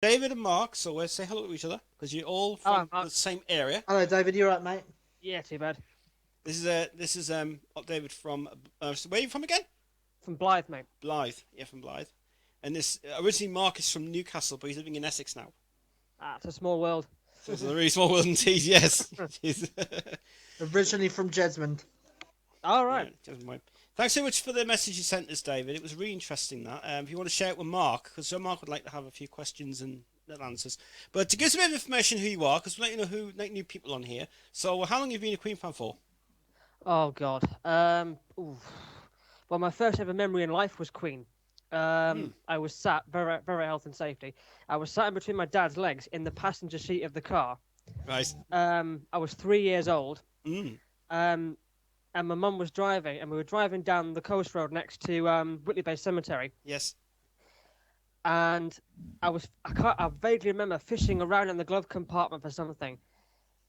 David and Mark, so we'll say hello to each other because you're all Oh, from the same area. Hello, David. You right, mate? yeah, too bad. This is David from so where are you from again? From Blythe, mate. Blythe, yeah, from Blythe. And this originally Mark is from Newcastle, but he's living in Essex now. Ah, it's a small world. So it's a really small world indeed. Yes, Originally from Jesmond. All yeah, right. doesn't mind. Thanks so much for the message you sent us, David. It was really interesting. That if you want to share it with Mark, because Mark would like to have a few questions and little answers. But to give us a bit of information who you are, because we let you know who like new people on here. So how long have you been a Queen fan for? Oh God. Well, my first ever memory in life was Queen. Hmm. I was sat very health and safety. I was sat in between my dad's legs in the passenger seat of the car. Right. I was 3 years old. Mm. Um, and my mum was driving, and we were driving down the coast road next to Whitley Bay Cemetery. Yes. And I vaguely remember fishing around in the glove compartment for something.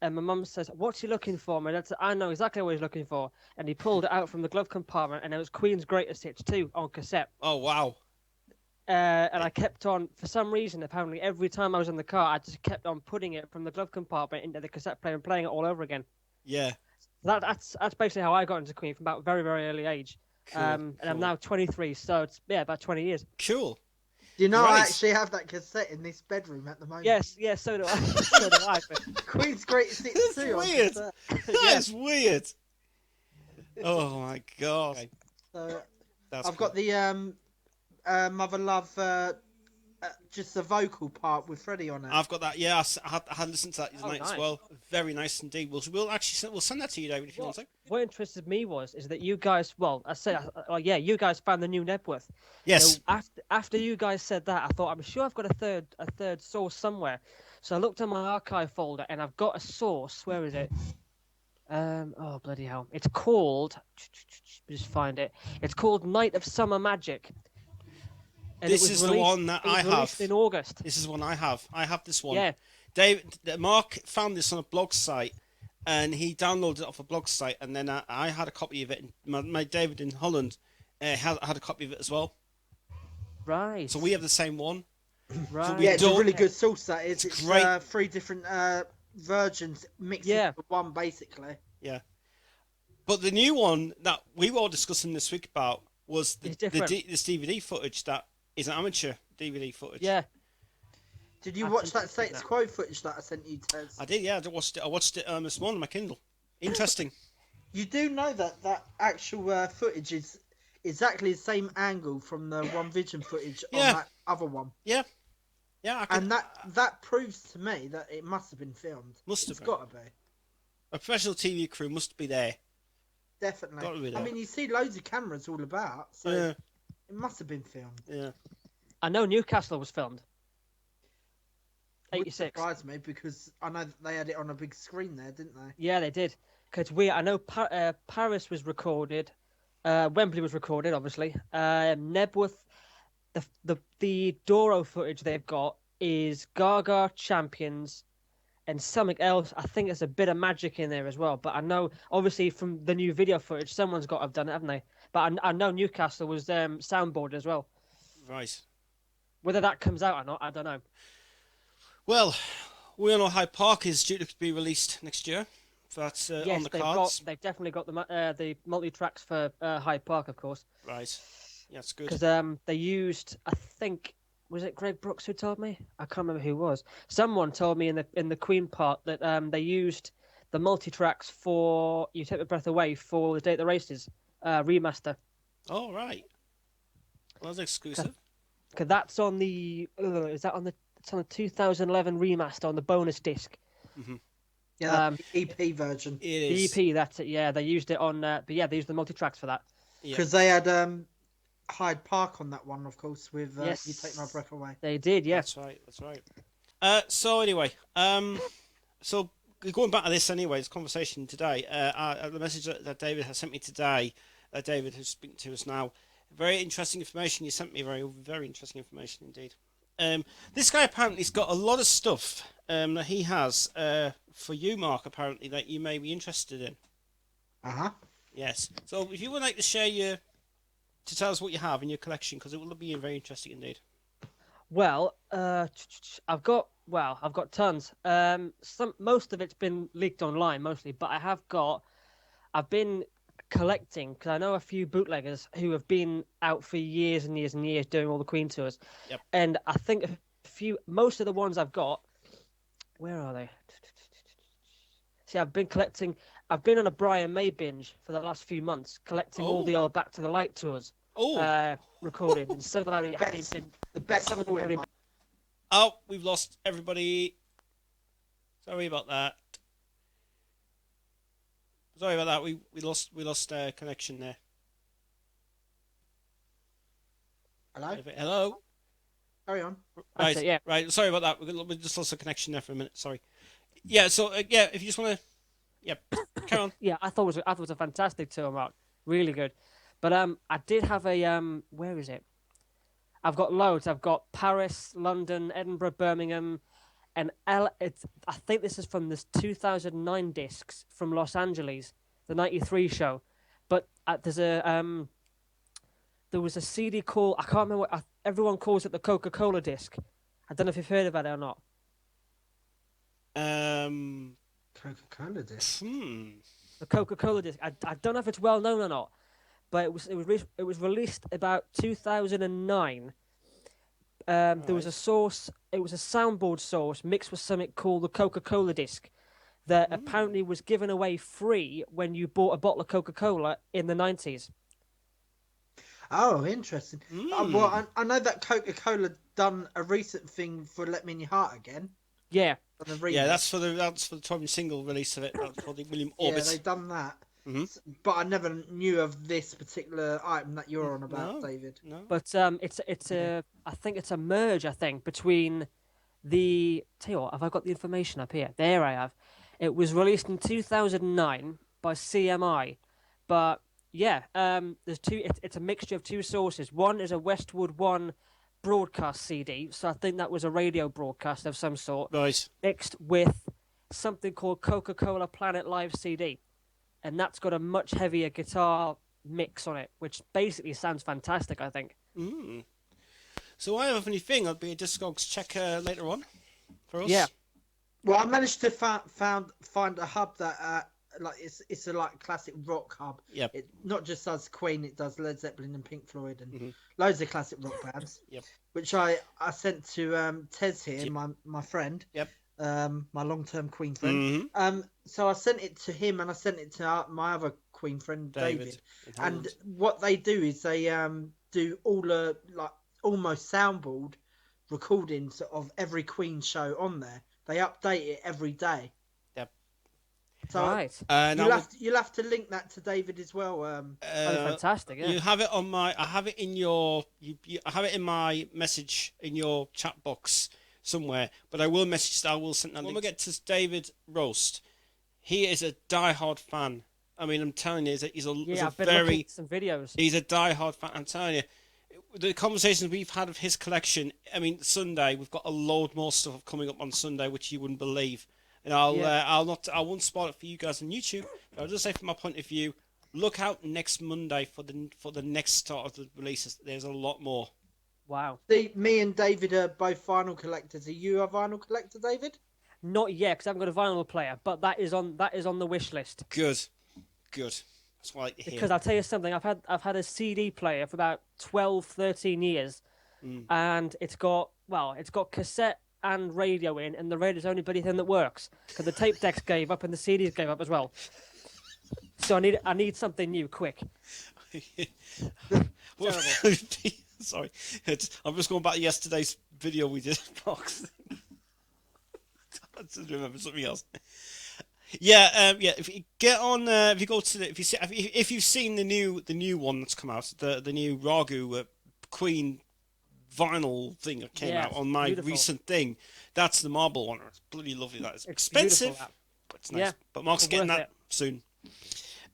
And my mum says, "What's he looking for?" My dad said, "I know exactly what he's looking for." And he pulled it out from the glove compartment, and it was Queen's Greatest Hits 2 on cassette. Oh wow. And I kept on, for some reason, apparently every time I was in the car, I just kept on putting it from the glove compartment into the cassette player and playing it all over again. Yeah. That's basically how I got into Queen from about very early age. Cool. And I'm now 23, so it's about 20 years. Cool. Do you know I Right. actually have that cassette in this bedroom at the moment? Yes, so do I. So do I. Queen's Greatest Hits That's 2 on weird. cassette. That's weird. Oh my god. Okay, So that's I've cool. got the Mother Love, just the vocal part with Freddie on it. I've got that. Yeah, I had listened to that Oh, tonight as nice. well. Very nice indeed. We'll send that to you, David, if you want to. What interested me is that you guys, well, I said, yeah, you guys found the new Nebworth. Yes. Now, after you guys said that, I thought I'm sure I've got a third source somewhere. So I looked in my archive folder, and I've got a source. Where is it? Oh bloody hell! It's called. Just find it. It's called Night of Summer Magic. And This is the one that I have. Released in August. This is one I have. I have this one. Yeah. Mark found this on a blog site, and he downloaded it off a blog site, and then I had a copy of it. And my David in Holland had a copy of it as well. Right. So we have the same one. Right. we Yeah, it's a don't- really good source, that is. It's great. 3 different versions mixed Yeah. into one, basically. Yeah. But the new one that we were all discussing this week about was It's different. this DVD footage that is an amateur DVD footage. Yeah. Did you I watch think that it's status that. quo footage that I sent you, Tez? I did. Yeah, I watched it this morning on my Kindle. Interesting. You do know that that actual footage is exactly the same angle from the One Vision footage on Yeah. that other one. Yeah. Yeah, I can, And that proves to me that it must have been filmed. Must have It's been. got to be. a professional TV crew must be there. Definitely. Gotta be I there. mean, you see loads of cameras all about, so Yeah, it must have been filmed. yeah. I know Newcastle was filmed. Would 86. surprise me because I know that they had it on a big screen there, didn't they? Yeah, they did. Because I know Paris was recorded, Wembley was recorded, obviously. Nebworth, the Doro footage they've got is Gaga Champions and something else. I think there's a bit of magic in there as well. But I know, obviously, from the new video footage, someone's got to have done it, haven't they? But I know Newcastle was soundboard as well. Right. Whether that comes out or not, I don't know. Well, we all know Hyde Park is due to be released next year. That's Yes, on the cards. they've definitely got the multi tracks for Hyde Park, of course. Right. Yeah, it's good. Because they used, I think, was it Greg Brooks who told me? I can't remember who it was. Someone told me in the Queen part that they used the multi tracks for "You Take My Breath Away" for the Day at the Races remaster. Oh, right. Well, that's exclusive. Because that's on the it's on the 2011 remaster on the bonus disc. Mm-hmm. Yeah, that EP version. It is. The EP, that's it. Yeah, they used it on. But yeah, they used the multi tracks for that. Yeah. Because they had Hyde Park on that one, of course, with Yes. You Take My Breath Away. They did, yeah. That's right. That's right. So anyway, so going back to this anyway, this conversation today, the message that David has sent me today, David who's speaking to us now, very interesting information you sent me. Very interesting information indeed. This guy apparently has got a lot of stuff that he has for you, Mark, apparently, that you may be interested in. Uh-huh. Yes. So if you would like to share to tell us what you have in your collection, because it will be very interesting indeed. Well, I've got tons. Most of it's been leaked online mostly, but I've been collecting because I know a few bootleggers who have been out for years and years and years doing all the Queen tours, Yep. and I think most of the ones I've got, where are they? See, I've been collecting. I've been on a Brian May binge for the last few months, collecting all the old Back to the Light tours recorded, and some of them the best. Some of them were Oh, we've lost everybody. Sorry about that. Sorry about that. We lost connection there. Hello? Hello. Carry on. Right. it, yeah. Right. Sorry about that. We just lost the connection there for a minute. Sorry. Yeah. So yeah, if you just want to, carry on. Yeah, I thought it was a fantastic tour, Mark. Really good. But I did have a where is it? I've got loads. I've got Paris, London, Edinburgh, Birmingham, and I think this is from this 2009 discs from Los Angeles, the '93 show. But there was a CD called, I can't remember what everyone calls it, the Coca-Cola disc. I don't know if you've heard about it or not. Coca-Cola disc. The Coca-Cola disc. I don't know if it's well known or not, but it was released about 2009. There was a source. It was a soundboard source mixed with something called the Coca-Cola disc that apparently was given away free when you bought a bottle of Coca-Cola in the 90s. Oh, interesting. Well, I know that Coca-Cola done a recent thing for "Let Me in Your Heart" again. Yeah. Yeah, that's for the Tom single release of it. That's for the William Orbit. Yeah, they've done that. Mm-hmm. But I never knew of this particular item that you're on about, No. David. No. But I think it's a merge. I think between the. Tell you what, have I got the information up here? There I have. It was released in 2009 by CMI, but yeah, there's two. It's a mixture of two sources. One is a Westwood One broadcast CD, so I think that was a radio broadcast of some sort, Right. mixed with something called Coca-Cola Planet Live CD, and that's got a much heavier guitar mix on it, which basically sounds fantastic, I think. So I have a funny thing. I'll be a Discogs checker later on for us. Yeah. Well, I managed to find a hub that like it's a like classic rock hub. Yep. It not just does Queen, it does Led Zeppelin and Pink Floyd and loads of classic rock bands. Yep. Which I sent to Tez here, my friend. Yep. My long-term Queen friend. So I sent it to him and I sent it to my other Queen friend David. And what they do is they do all the like almost soundboard recordings of every Queen show on there. They update it every day. Yep. So right. You'll have to link that to David as well. Fantastic. Yeah. You have it on my. I have it in your. I have it in my message in your chat box somewhere. But I will message. I will send that. When we get to David Roast, he is a diehard fan. I mean, I'm telling you, he's I've been looking at some videos. He's a diehard fan. I'm telling you, the conversations we've had of his collection. I mean, Sunday we've got a load more stuff coming up on Sunday, which you wouldn't believe. And I won't spoil it for you guys on YouTube. But I'll just say from my point of view, look out next Monday for the next start of the releases. There's a lot more. Wow. Me and David are both vinyl collectors. Are you a vinyl collector, David? Not yet, because I haven't got a vinyl player, but that is on the wish list. Good. That's what I like to hear. Because I'll tell you something, I've had a CD player for about 12, 13 years, and it's got cassette and radio in, and the radio's the only bloody thing that works. Because the tape decks gave up and the CDs gave up as well. So I need something new, quick. Sorry, I'm just going back to yesterday's video we did. Box. I just remember something else. Yeah. If you get on, if you go to if you've seen the new one that's come out, the new Ragu Queen vinyl thing that came out on my recent thing, that's the marble one. It's bloody lovely. That is expensive, but it's nice. Yeah, but Mark's getting that soon.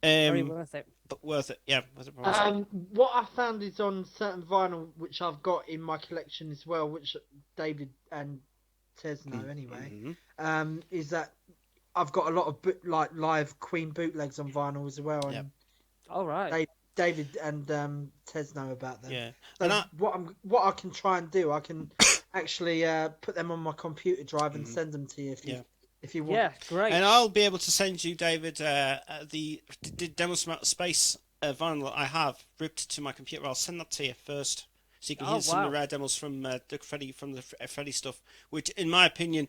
Very worth it. But worth it, yeah. What I found is on certain vinyl, which I've got in my collection as well, which David and Tez know anyway, is that I've got a lot of live Queen bootlegs on vinyl as well. And all right. David and Tez know about them. Yeah. So what I can try and do, I can actually put them on my computer drive and send them to you if you want. Yeah, great. And I'll be able to send you, David, the Demos from Outer Space vinyl I have ripped to my computer. I'll send that to you first, so you can hear some of the rare demos from the Freddy stuff, which, in my opinion,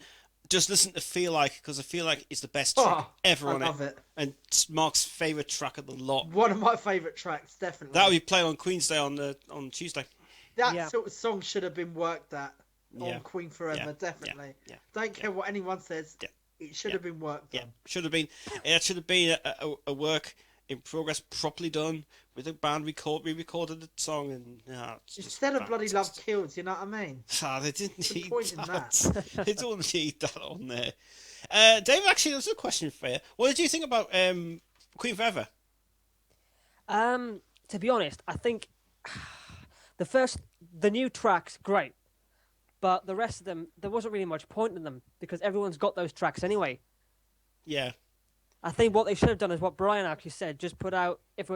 just listen to Feel Like, because I Feel Like is the best track ever on it. I love it. And it's Mark's favourite track of the lot. One of my favourite tracks, definitely. That'll be played on Queen's Day on Tuesday. That sort of song should have been worked at on Queen Forever, definitely. Don't care what anyone says. It should have been worked on. Should have been. It should have been a work in progress, properly done, with the band re-recorded the song, and instead of bloody Love Kills, you know what I mean? They didn't need that. They don't need that on there. David, actually, there's a question for you. What did you think about Queen Forever? To be honest, I think the new tracks, great. But the rest of them, there wasn't really much point in them because everyone's got those tracks anyway. Yeah. I think what they should have done is what Brian actually said. Just put out. It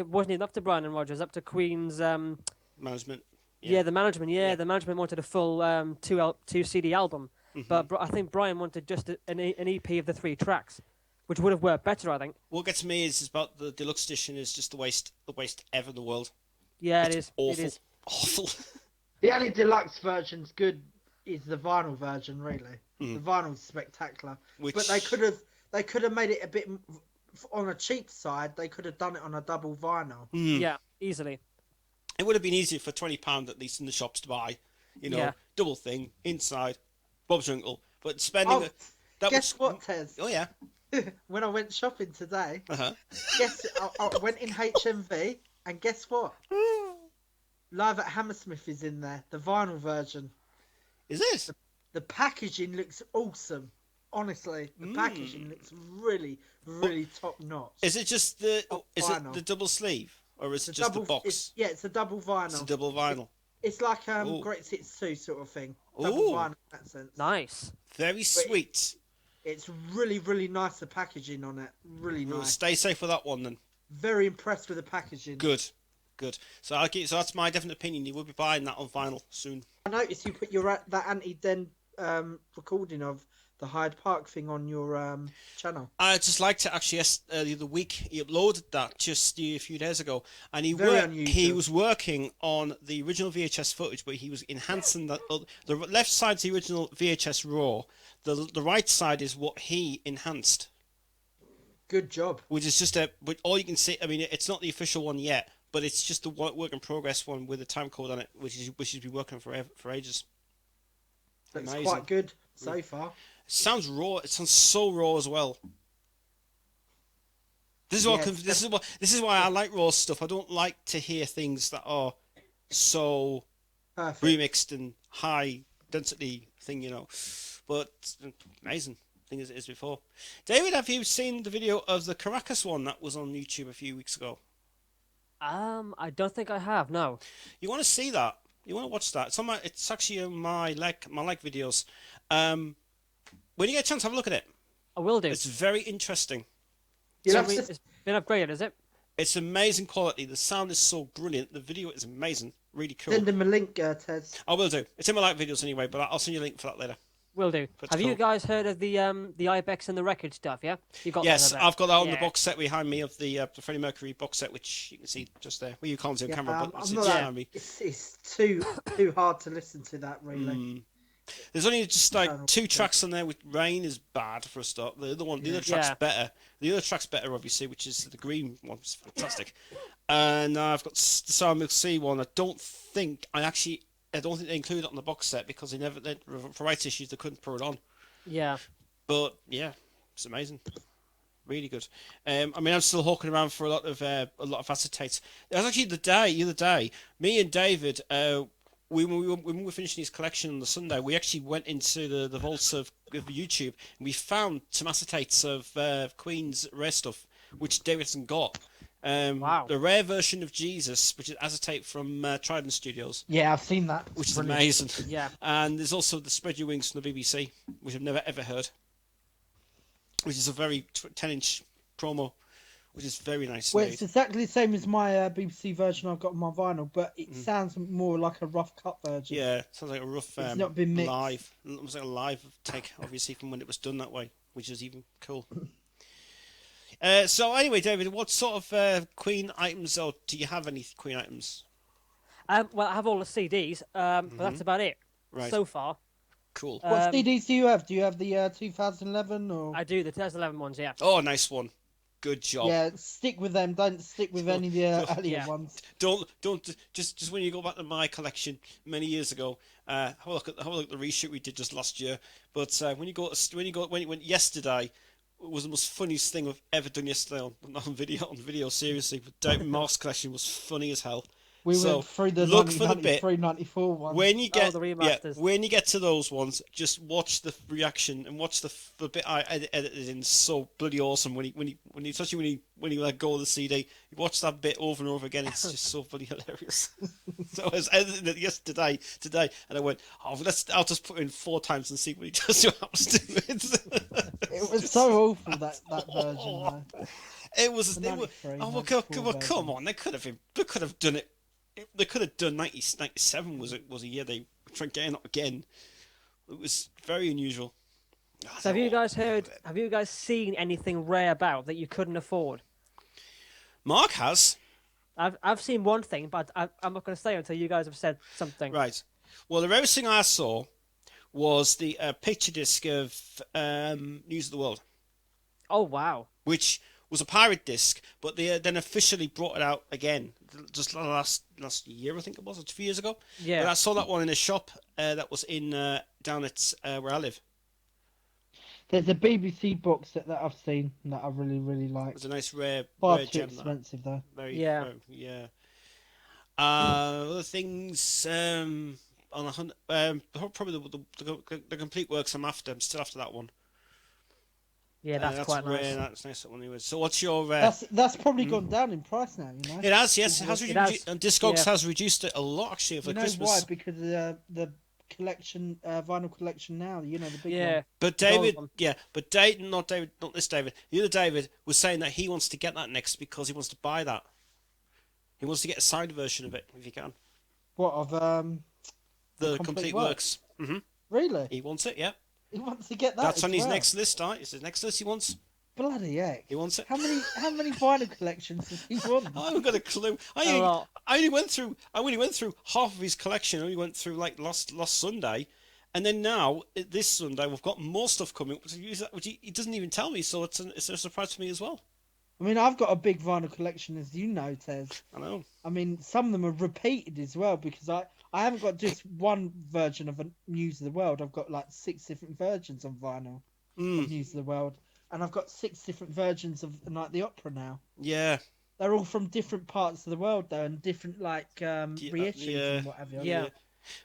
wasn't even up to Brian and Rogers, up to Queen's management. Yeah, the management. Yeah, the management wanted a full 2 CD album, but I think Brian wanted just an EP of the 3 tracks, which would have worked better. I think. What gets me is about the deluxe edition is just the waste ever in the world. Yeah, it is awful. It is awful. The only deluxe version's good is the vinyl version, really. The vinyl's spectacular. But they could have made it a bit on a cheap side. They could have done it on a double vinyl. Yeah, easily. It would have been easier for £20 at least in the shops to buy. Double thing inside Bob's Uncle. But spending guess what, Tez? Oh yeah. When I went shopping today, guess I went in HMV, and guess what? Live at Hammersmith is in there, the vinyl version. Is this? The packaging looks awesome. Honestly, the packaging looks really, really top notch. Is it just the the double sleeve, or is it just the box? It's a double vinyl. It's a double vinyl. It's like Great Hits 2 sort of thing. Double vinyl in that sense. Nice. Very sweet. It's really, really nice, the packaging on it. Really nice. We'll stay safe with that one then. Very impressed with the packaging. Good. So that's my definite opinion. You will be buying that on vinyl soon. I noticed you put that anti-den recording of the Hyde Park thing on your channel. I just liked it actually. The other week he uploaded that just a few days ago, and he was working on the original VHS footage, but he was enhancing that. The left side's the original VHS raw. The right side is what he enhanced. Good job. Which is just but all you can see. I mean, it's not the official one yet, but it's just the work in progress one with a time code on it, which has been working for ages. Looks quite good so far. Sounds raw. It sounds so raw as well. This is why I like raw stuff. I don't like to hear things that are so remixed and high density thing, But amazing thing as it is before. David, have you seen the video of the Caracas one that was on YouTube a few weeks ago? I don't think I have. No. You want to see that? You want to watch that? It's actually on my like videos. When you get a chance, have a look at it. I will do. It's very interesting. It's been upgraded, is it? It's amazing quality. The sound is so brilliant. The video is amazing. Really cool. Send him a link, Ted. I will do. It's in my like videos anyway, but I'll send you a link for that later. Will do. Have you guys heard of the Ibex and the record stuff? Yeah. Yes, I've got that on the box set behind me of the Freddie Mercury box set, which you can see just there. Well, you can't see on camera, but it's behind me. It's too hard to listen to that, really. There's only just like 2 tracks on there. With Rain is bad for a start. The other track's better. The other track's better, obviously, which is the green one. It's fantastic. And I've got the Sound Milk Sea one. I don't think they included it on the box set because for rights issues, they couldn't put it on. Yeah. But yeah, it's amazing. Really good. I'm still hawking around for a lot of acetates. It was actually the other day, me and David, when we were finishing his collection on the Sunday, we actually went into the vaults of YouTube and we found some acetates of Queen's rare stuff, which David hasn't got. Wow. The rare version of Jesus, which is acetate from Trident Studios. Yeah, I've seen that. Which is amazing. Yeah. And there's also the Spread Your Wings from the BBC, which I've never ever heard. Which is a very 10-inch promo, which is very nice Well, made. it's exactly the same as my BBC version I've got on my vinyl, but it sounds more like a rough cut version. Yeah, sounds like a rough It's not been mixed. live. It was like a live take, obviously, from when it was done that way, which is even cool. So anyway, David, what sort of Queen items, or do you have any Queen items? Well, I have all the CDs, but that's about it so far. Cool. What CDs do you have? Do you have the 2011 or? I do the 2011 ones, yeah. Oh, nice one. Good job. Yeah, stick with them. Don't stick with any of the earlier ones. Don't just when you go back to my collection many years ago. Have a look at the reshoot we did just last year. But when you went yesterday, it was the most funniest thing I've ever done yesterday on video. Seriously, but David Mark's collection was funny as hell. We went through the look for the bit 94 ones. when you get the remasters. when you get to those ones, just watch the reaction and watch the bit I edited in. So bloody awesome when he especially when he let go of the CD, you watch that bit over and over again. It's just so bloody hilarious. So I was editing it yesterday and I went, I'll just put it in 4 times and see what he does. What happens to it. It was so awful that version. Though. It was. Come on! They could have done it. They could have done 97 was a year they tried getting it again. It was very unusual. So have you guys seen anything rare about that you couldn't afford? Mark has. I've seen one thing, but I'm not going to say until you guys have said something. Right. Well, the rarest thing I saw was the picture disc of News of the World. Oh wow! Which was a pirate disc, but they then officially brought it out again just last year, I think it was, or 2 years ago. Yeah. But I saw that one in a shop that was in down at where I live. There's a BBC box set that I've seen that I really, really like. It's a nice rare Far too gem. expensive though. Yeah. Other things on probably the complete works I'm after. I'm still after that one. Yeah, that's quite rare, nice. That's nice. That one anyway. So what's your? That's probably gone down in price now. You know. It has. Yes, it has. And Discogs has reduced it a lot actually for Christmas. Christmas. Why? Because of the collection, vinyl collection now. You know the big one. But David, but David, not this David. The other David was saying that he wants to get that next because he wants to buy that. He wants to get a signed version of it if he can. What of the complete works? Mm-hmm. Really? He wants it. Yeah. He wants to get that. That's on his next list. It's his next list. He wants. Bloody heck! He wants it. How many vinyl collections does he want? I haven't got a clue. I only went through half of his collection. I only went through like last Sunday, and then now this Sunday we've got more stuff coming, which he doesn't even tell me. So it's a surprise for me as well. I mean, I've got a big vinyl collection, as you know, Tez. I know. I mean, some of them are repeated as well because I haven't got just one version of News of the World. I've got like 6 different versions on vinyl of News of the World, and I've got 6 different versions of Night the Opera now. Yeah. They're all from different parts of the world, though, and different reissues and whatever. Yeah.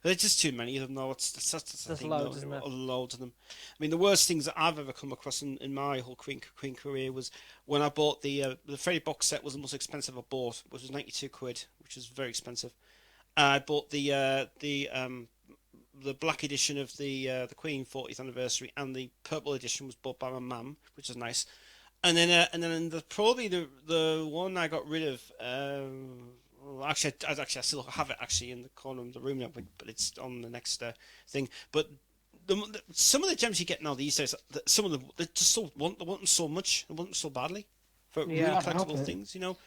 There's just too many of them, though. That's the thing, loads, isn't there? Loads of them. I mean, the worst things that I've ever come across in my whole Queen career was when I bought the Freddie box set. Was the most expensive I bought, which was £92, which was very expensive. I bought the black edition of the Queen 40th anniversary, and the purple edition was bought by my mum, which is nice. And then probably the one I got rid of. Actually, I still have it actually in the corner of the room now, but it's on the next thing. But some of the gems you get now these days, some of them they just want them so much, they want them so badly for real collectible things, you know.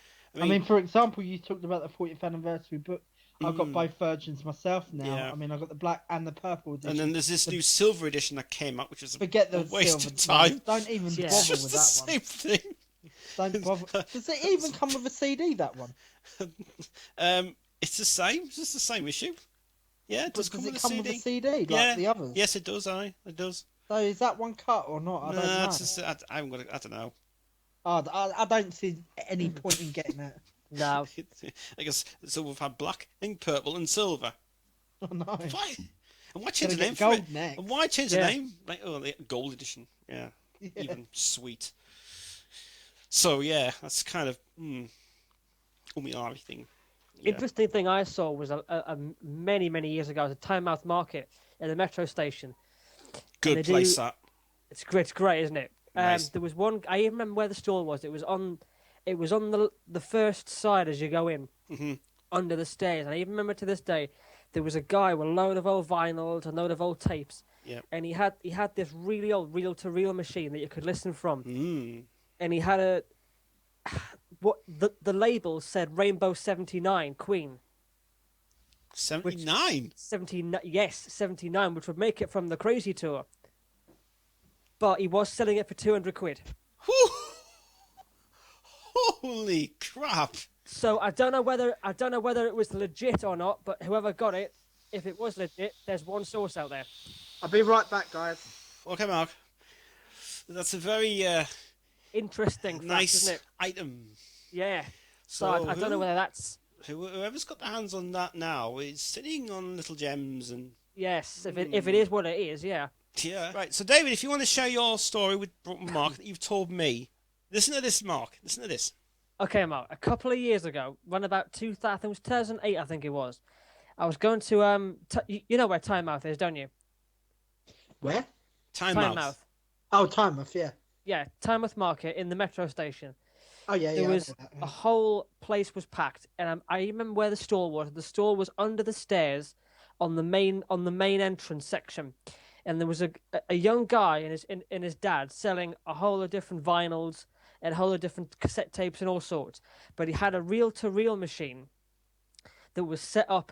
I mean, for example, you talked about the 40th anniversary book. I've got both versions myself now. Yeah. I mean, I've got the black and the purple edition. And then there's this new silver edition that came out, which is a waste of time. Don't even bother It's just with the that same thing. Don't bother. Does it even come with a CD, that one? It's the same. It's just the same issue. Yeah, it does come with a CD. With a CD like the others? Yes, it does. It does. So is that one cut or not? I don't know. I haven't got. I don't know. I don't see any point in getting that. No. I guess so. We've had black and purple and silver. Oh no. Why? And why change the name for it? Next. And why change the name? Like, the gold edition. Yeah. Even sweet. So yeah, that's kind of umami thing. Yeah. Interesting thing I saw was a many years ago at a Tynemouth Market at the metro station. Good place that. It's great, isn't it? Nice. There was one. I even remember where the stall was. It was on it was on the first side as you go in, under the stairs. And I even remember to this day, there was a guy with a load of old vinyls, a load of old tapes, and he had this really old reel-to-reel machine that you could listen from, and he had what the label said Rainbow 79 Queen. 79? 79, yes, 79, which would make it from the Crazy Tour. But he was selling it for 200 quid. Holy crap! So I don't know whether it was legit or not, but whoever got it, if it was legit, there's one source out there. I'll be right back, guys. Okay, Mark. That's a very interesting fact, nice isn't it? item. Yeah. So I don't know whether that's... Whoever's got their hands on that now is sitting on little gems and... Yes, if it is what it is, yeah. Yeah. Right, so David, if you want to share your story with Mark that you've told me, listen to this, Mark. Listen to this. Okay, Mark. A couple of years ago, around about 2008, I think it was, I was going to... you know where Tynemouth is, don't you? Where? Tynemouth. Oh, Tynemouth, yeah. Yeah, Tynemouth Market in the metro station. Oh, yeah, There was a whole place was packed, and I remember where the stall was. The stall was under the stairs on the main entrance section, and there was a young guy and his dad selling a whole of different vinyls and a whole of different cassette tapes and all sorts. But he had a reel-to-reel machine that was set up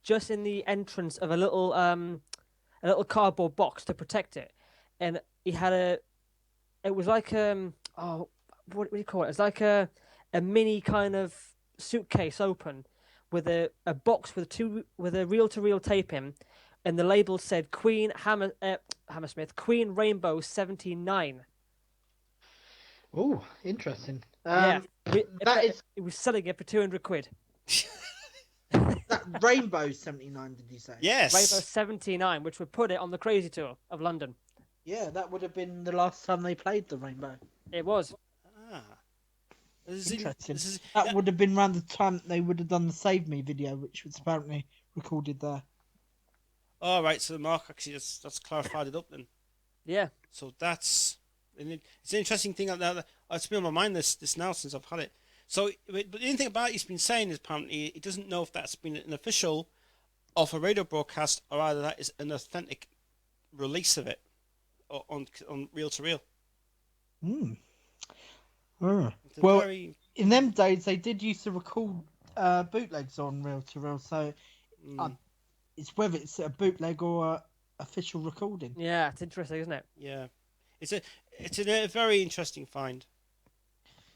just in the entrance of a little cardboard box to protect it, and he had it was like what do you call it? It's like a mini kind of suitcase open with a box with a reel-to-reel tape in, and the label said Queen Hammersmith Queen Rainbow 79. Oh, interesting. It was selling it for 200 quid. That Rainbow 79, did you say? Yes. Rainbow 79, which would put it on the Crazy Tour of London. Yeah, that would have been the last time they played the Rainbow. It was. Interesting. That would have been around the time they would have done the Save Me video, which was apparently recorded there. All right, so Mark actually that's clarified it up then. Yeah. So it's an interesting thing that it's been on my mind this now since I've had it. So, but the only thing about it he's been saying is apparently he doesn't know if that's been an official of a radio broadcast or either that is an authentic release of it on reel to reel. Well, in them days they did used to record bootlegs on reel to reel, so it's whether it's a bootleg or a official recording. Yeah, it's interesting, isn't it? Yeah, it's a very interesting find.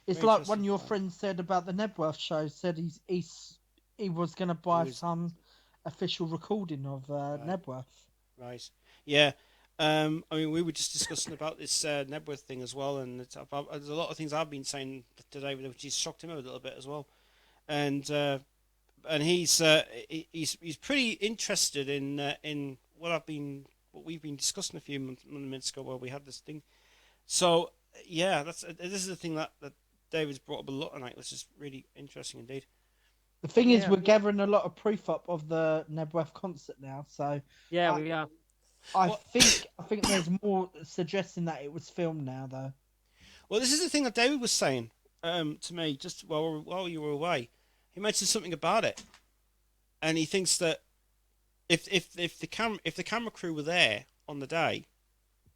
It's very like one of your friends said about the Nebworth show. Said he was going to buy some official recording of Nebworth. Right. Yeah. I mean, we were just discussing about this Nebworth thing as well, and there's a lot of things I've been saying today, which has shocked him a little bit as well, and he's pretty interested in what we've been discussing a few minutes ago where we had this thing. So yeah, this is the thing that David's brought up a lot tonight, which is really interesting indeed. The thing is, we're gathering a lot of proof up of the Nebworth concert now, so yeah, we are. I think there's more suggesting that it was filmed now, though. Well, this is the thing that David was saying to me just while you were away. He mentioned something about it, and he thinks that if the camera crew were there on the day,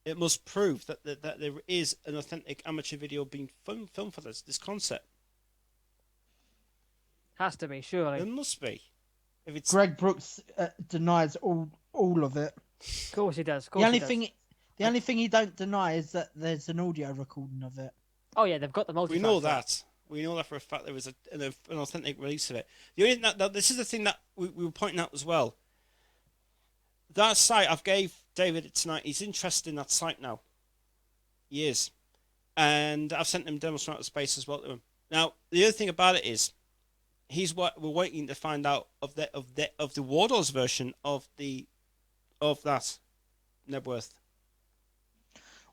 it must prove that there is an authentic amateur video being filmed for this concert. Has to be, surely. There must be. If it's Greg Brooks denies all of it. Of course he does. The only thing he don't deny is that there's an audio recording of it. Oh yeah, they've got the multi. We know that. We know that for a fact. There was an authentic release of it. The only this is the thing that we were pointing out as well. That site, I've gave David it tonight. He's interested in that site now. He is, and I've sent him demos from outer space as well to him. Now the other thing about it is, we're waiting to find out of the Wardo's version of that Nebworth.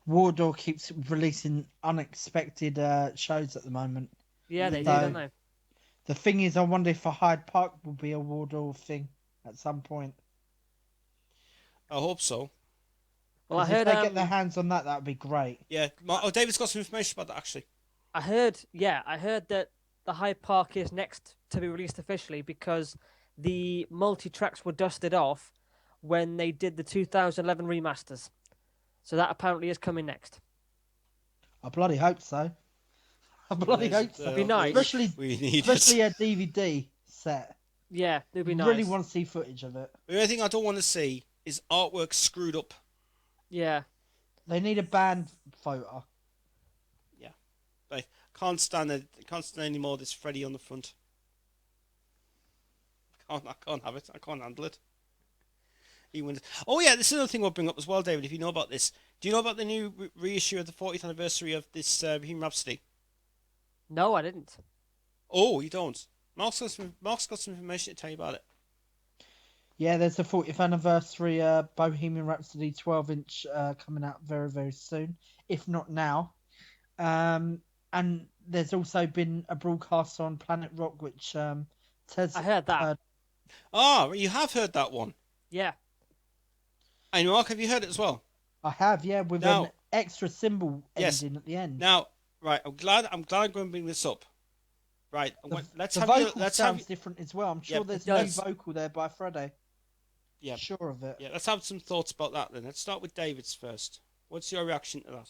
Wardour keeps releasing unexpected shows at the moment. Yeah, they do, don't they? The thing is, I wonder if a Hyde Park will be a Wardour thing at some point. I hope so. Well, I heard if they get their hands on that would be great. Yeah. David's got some information about that actually. I heard that the Hyde Park is next to be released officially because the multi-tracks were dusted off when they did the 2011 remasters. So that apparently is coming next. I bloody hope so. I bloody hope so. That'd be nice. Especially a DVD set. Yeah, it'd be nice. Really want to see footage of it. The only thing I don't want to see is artwork screwed up. Yeah. They need a band photo. Yeah. I can't stand it. I can't stand any more of this Freddy on the front. I can't have it. I can't handle it. Oh yeah, this is another thing we'll bring up as well, David, if you know about this. Do you know about the new reissue of the 40th anniversary of this Bohemian Rhapsody? No, I didn't. Oh, you don't? Mark's got some information to tell you about it. Yeah, there's a 40th anniversary Bohemian Rhapsody 12-inch coming out very, very soon, if not now. And there's also been a broadcast on Planet Rock, which Tez... I heard that. You have heard that one? Yeah. And Mark, have you heard it as well? I have, yeah, with an extra symbol ending at the end. Now, right, I'm glad I'm going to bring this up. Right, the vocal sounds different as well. I'm sure there's no vocal there by Freddie. Yeah, sure of it. Yeah, let's have some thoughts about that then. Let's start with David's first. What's your reaction to that?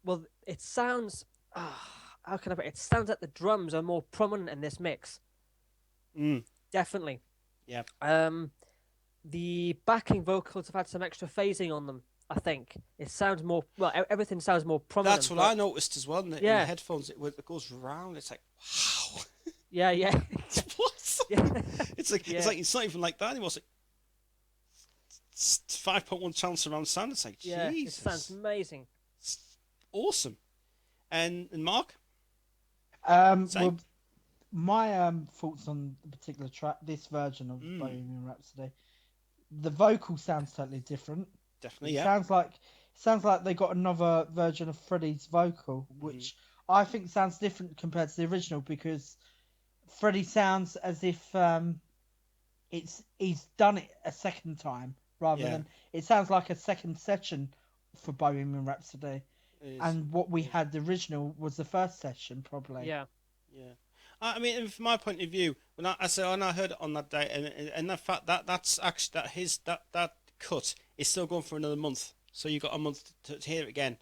Well, it sounds. How can I put it? It sounds like the drums are more prominent in this mix. Definitely. Yeah. The backing vocals have had some extra phasing on them. I think it sounds more. Well, everything sounds more prominent. That's what I noticed as well. In the headphones, it goes round. It's like, wow. Yeah. What? Yeah. It's not even like that anymore. It's 5.1 channel surround sound. It's like, Jesus. It sounds amazing. It's awesome. And Mark? Well, my thoughts on the particular track, this version of Bohemian Rhapsody, the vocal sounds totally different. Definitely, Sounds like they got another version of Freddie's vocal, which I think sounds different compared to the original, because Freddie sounds as if he's done it a second time rather than it sounds like a second session for Bohemian Rhapsody. And what we had the original was the first session, probably. Yeah. I mean, from my point of view, when I heard it on that day, and the fact that's actually that cut is still going for another month, so you got a month to hear it again.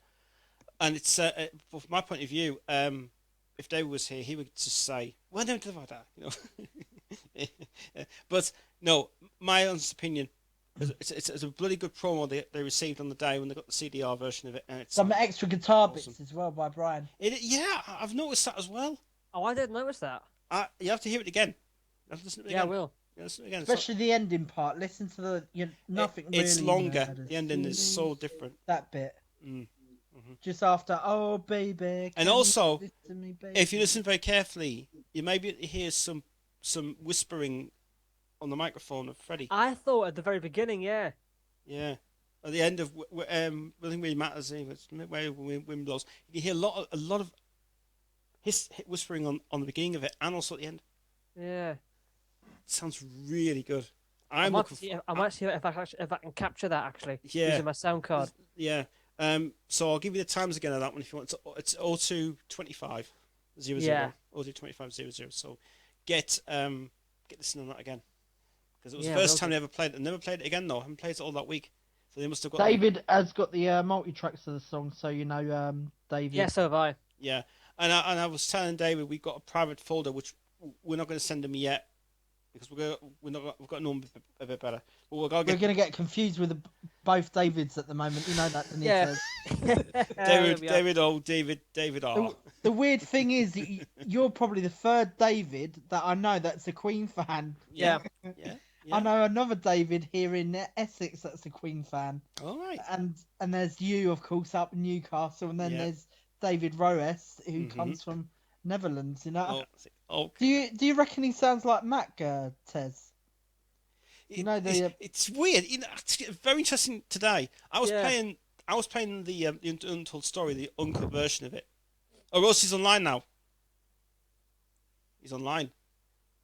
And it's from my point of view, if David was here, he would just say, "Well, don't do that," you know. But no, my honest opinion. It's a bloody good promo they received on the day when they got the CDR version of it. And it's some extra guitar bits as well by Brian. I've noticed that as well. Oh, I didn't notice that. You have to hear it again. You have to listen to it again. I will. Listen again. Especially the ending part. Listen to the nothing. It's longer. The ending is so different. That bit. Just after, oh baby. And also, me, baby? if you listen very carefully, you may be able to hear some whispering on the microphone of Freddie. I thought at the very beginning, yeah. Yeah. At the end of Nothing Really Matters, where wind blows, you hear a lot of his whispering on the beginning of it, and also at the end. Yeah. It sounds really good. I might see if I can capture that actually. Yeah. Using my sound card. Yeah. So I'll give you the times again of that one if you want. It's 0225 00. Yeah. 0225 00. So get listening on that again. Because it was the first time they ever played it. They never played it again, though. I haven't played it all that week. So they must have got... David has got the multi-tracks of the song, so you know, David. Yeah, so have I. Yeah. And I was telling David we've got a private folder, which we're not going to send him yet. Because we've got to know him a bit better. But we're going to get confused with both Davids at the moment. You know that, didn't you? Yeah. David R. The weird thing is, you're probably the third David that I know that's a Queen fan. Yeah. I know another David here in Essex that's a Queen fan. All right. And there's you, of course, up in Newcastle, and then there's David Roes, who comes from Netherlands. You know. Oh, okay. Do you reckon he sounds like Mac, Tez? You know it's weird. You know, it's very interesting today. I was playing the Untold Story, the uncut version of it. Oh, Ross is online now. He's online.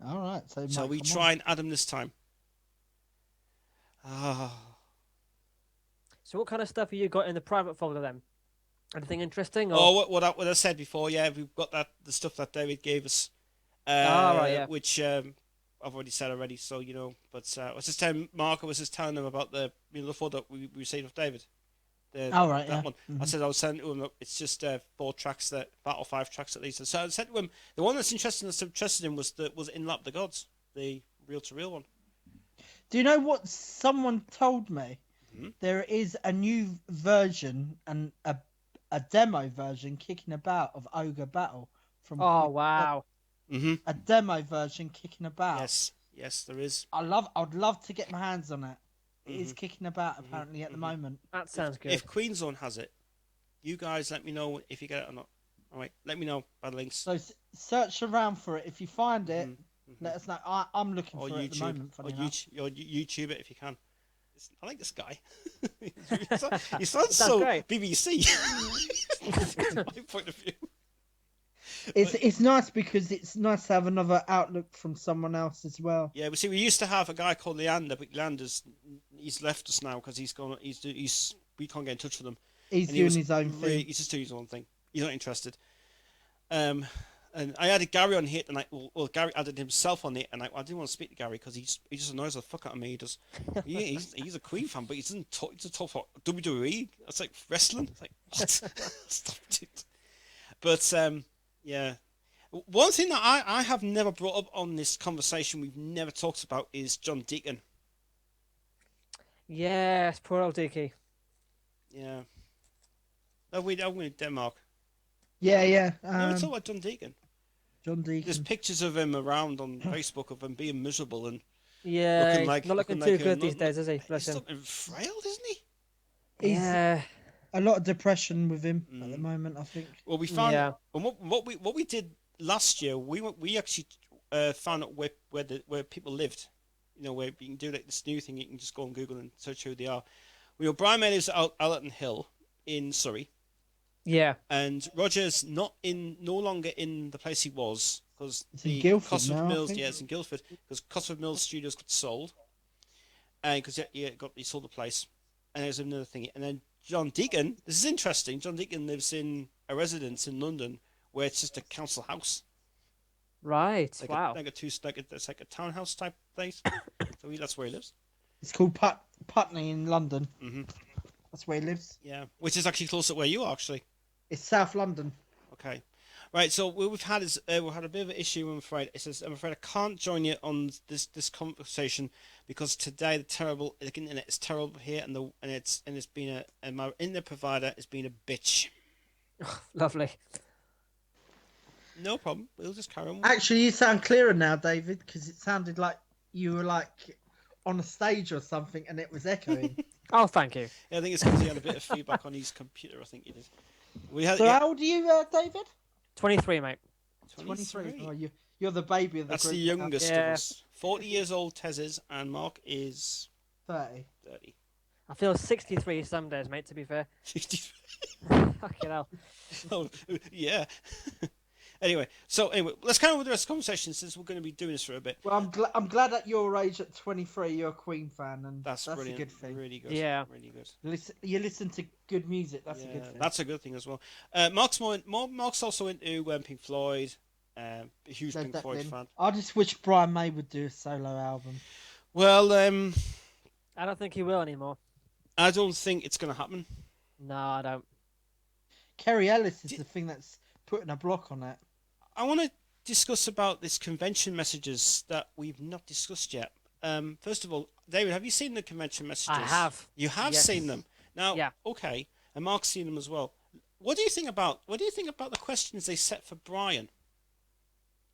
All right. So we try and add him this time. So what kind of stuff have you got in the private folder then? Anything interesting? Or... Oh, what I said before, yeah, we've got the stuff that David gave us, right, yeah. which I've already said already. So but I was just telling Mark, I was just telling him about the the photo we received of David. Right, that yeah. one. Mm-hmm. I said I was sending to him. Look, it's just 4 tracks that battle 5 tracks at least. So I said to him, the one that's interested in was In Lap the Gods, the reel to reel one. Do you know what someone told me? Mm-hmm. There is a new version and a demo version kicking about of Ogre Battle from. Oh wow! Mm-hmm. A demo version kicking about. Yes, there is. I'd love to get my hands on it. It is Mm-hmm. kicking about apparently at the moment. That sounds good. If Queen Zone has it, you guys let me know if you get it or not. All right, let me know by the links. So search around for it. If you find it, Mm-hmm. let us know. I'm looking Or for YouTube, it at the moment. or YouTube it if you can. I like this guy. he sounds so great. BBC. My point of view. It's nice because it's nice to have another outlook from someone else as well. Yeah, but see, we used to have a guy called Leander, but he's left us now because we can't get in touch with him. He's doing his own thing. He's just doing his own thing. He's not interested. And I added Gary on here tonight. Well, Gary added himself on it, and I didn't want to speak to Gary because he just annoys the fuck out of me. He does. He's a Queen fan, but he doesn't talk. He's a talk about WWE. It's like wrestling. It's like what? Stop it. But yeah. One thing that I have never brought up on this conversation, we've never talked about, is John Deacon. Yes, poor old Dickie. Yeah. Oh, we're in Denmark. Yeah. Never talk about John Deacon. John Deacon. There's pictures of him around on Facebook of him being miserable and not looking too good these days, is he? Bless him. He's frail, isn't he? Yeah. A lot of depression with him at the moment, I think. Well, we found and what we did last year. We actually found out where people lived. Where you can do like this new thing. You can just go on Google and search who they are. Brian May lives at Allerton Hill in Surrey. Yeah. And Roger's no longer in the place he was because the Guildford Mills. Yeah, it's in Guildford because Cosford Mills Studios got sold, and because he sold the place, and there's another thing. And then John Deacon. This is interesting. John Deacon lives in a residence in London where it's just a council house. Right. Like wow. It's like a townhouse type place. So that's where he lives. It's called Putney in London. Mm-hmm. That's where he lives. Yeah, which is actually close to where you are, actually. It's South London. Okay. Right, so what we've had is we've had a bit of an issue, I'm afraid. It says, I'm afraid I can't join you on this conversation because today the internet is terrible here and it's been and my internet provider has been a bitch. Lovely. No problem. We'll just carry on. Actually, you sound clearer now, David, because it sounded like you were like on a stage or something and it was echoing. Oh, thank you. Yeah, I think it's because he had a bit of feedback on his computer. I think he did. How old are you, David? 23, mate. 23. Oh, you're the baby of the That's group. the youngest of us. 40 years old, Tez is, and Mark is 30. I feel 63 some days, mate, to be fair. 63. Fucking hell. Oh, yeah. Anyway, let's carry on with the rest of the conversation since we're going to be doing this for a bit. Well, I'm glad at your age, at 23, you're a Queen fan, and that's brilliant. a good thing. Really good. Yeah, really good. You listen to good music. That's a good thing. That's a good thing as well. Mark's also into Pink Floyd. A huge Pink Floyd fan. I just wish Brian May would do a solo album. Well, I don't think he will anymore. I don't think it's going to happen. No, I don't. Kerry Ellis is the thing that's putting a block on it. I want to discuss about this convention messages that we've not discussed yet. First of all, David, have you seen the convention messages? I have. You have seen them. Now, okay, and Mark's seen them as well. What do you think about the questions they set for Brian?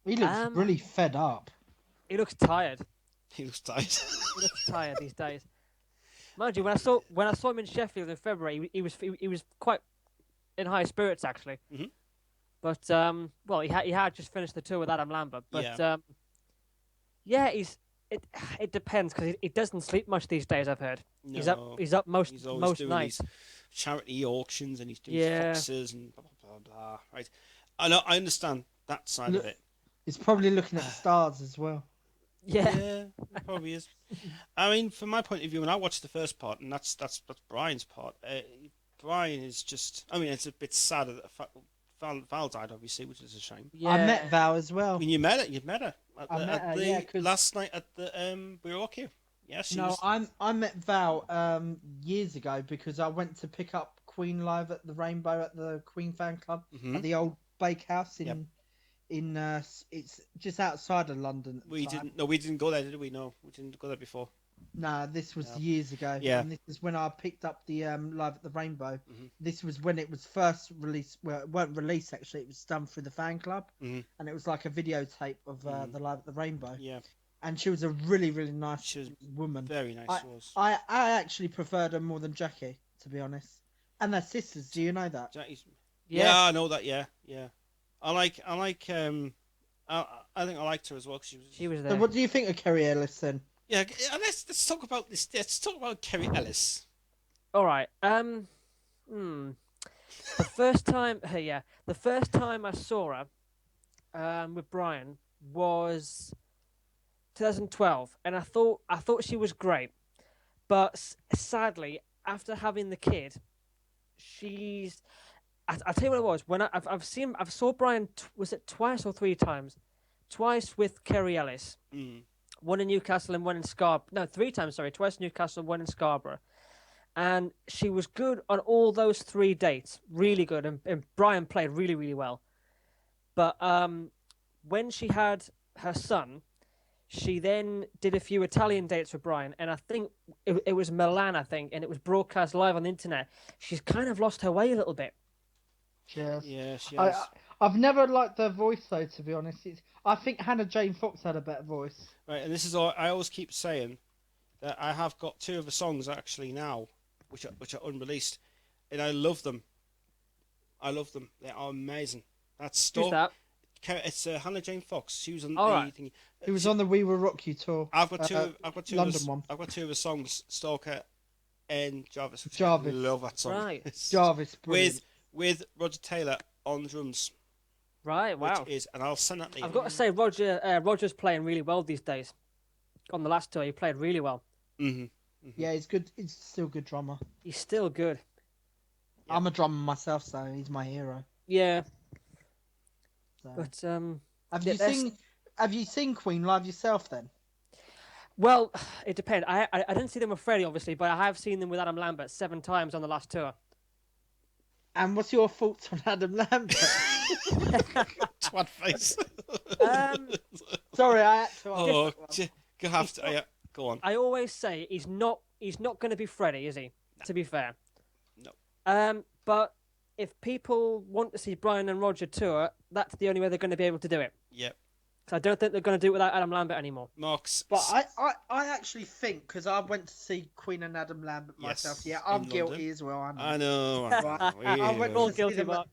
He looks really fed up. He looks tired. He looks tired. He looks tired these days. Mind you, when I saw him in Sheffield in February, he was quite in high spirits actually. Mm-hmm. But he had just finished the tour with Adam Lambert. But it depends because he doesn't sleep much these days. I've heard he's up most nights. Charity auctions and he's doing foxes and blah blah blah blah. Right, I know. I understand that side of it. He's probably looking at the stars as well. Yeah, probably is. I mean, from my point of view, when I watched the first part, and that's Brian's part, Brian is just. I mean, it's a bit sad that Val died, obviously, which is a shame. I met Val as well. When you met her, I met her, last night at the we were okay. Yeah, I met Val years ago because I went to pick up Queen live at the Rainbow at the Queen fan club at the old bakehouse in it's just outside of London. We didn't go there, did we? No, we didn't go there before. No, this was years ago. Yeah. And this is when I picked up the live at the Rainbow. This was when it was first released. Well, it weren't released actually. It was done through the fan club, and it was like a videotape of the live at the Rainbow. Yeah. And she was a really, really nice woman. Very nice. I actually preferred her more than Jackie, to be honest. And they're sisters. Do you know that? Jackie's... Yeah, I know that. Yeah. I think I liked her as well. She was there. So what do you think of Kerry Ellis then? Yeah, let's talk about this. Let's talk about Kerry Ellis. All right. The first time I saw her with Brian was 2012, and I thought she was great, but sadly, after having the kid, she's. I'll tell you what it was. When I've saw Brian. Was it twice or three times? Twice with Kerry Ellis. One in Newcastle and one in Scarborough. No, three times. Sorry, twice in Newcastle, one in Scarborough. And she was good on all those 3 dates. Really good, and Brian played really, really well. But when she had her son, she then did a few Italian dates with Brian, and I think it was Milan, and it was broadcast live on the internet. She's kind of lost her way a little bit. Yes. Yeah, she has. I've never liked her voice, though, to be honest. I think Hannah Jane Fox had a better voice. Right, and this is all I always keep saying, that I have got 2 of the songs actually now, which are unreleased, and I love them. They are amazing. That's Who's that? It's Hannah Jane Fox. She was on the thing. It was on the We Will Rock You tour. I've got two. London one. I've got 2 of the songs, Stalker and Jarvis. Jarvis. I love that song. Right. Jarvis, brilliant. with Roger Taylor on drums. Right. Wow. And I'll send that later. I've got to say, Roger's playing really well these days. On the last tour, he played really well. Yeah, he's good. He's still a good drummer. He's still good. Yeah. I'm a drummer myself, so he's my hero. Yeah. So. But have you seen Queen live yourself then? Well, it depends. I didn't see them with Freddie, obviously, but I have seen them with Adam Lambert 7 times on the last tour. And what's your thoughts on Adam Lambert? Twat face. Sorry, I had to. You have to. Go on. I always say he's not going to be Freddie, is he? No. To be fair. No. But if people want to see Brian and Roger tour, that's the only way they're going to be able to do it. Yep. So I don't think they're going to do it without Adam Lambert anymore. Marks. But I actually think, because I went to see Queen and Adam Lambert myself. Yes, I'm guilty London. As well. I know. I went all guilty, Mark.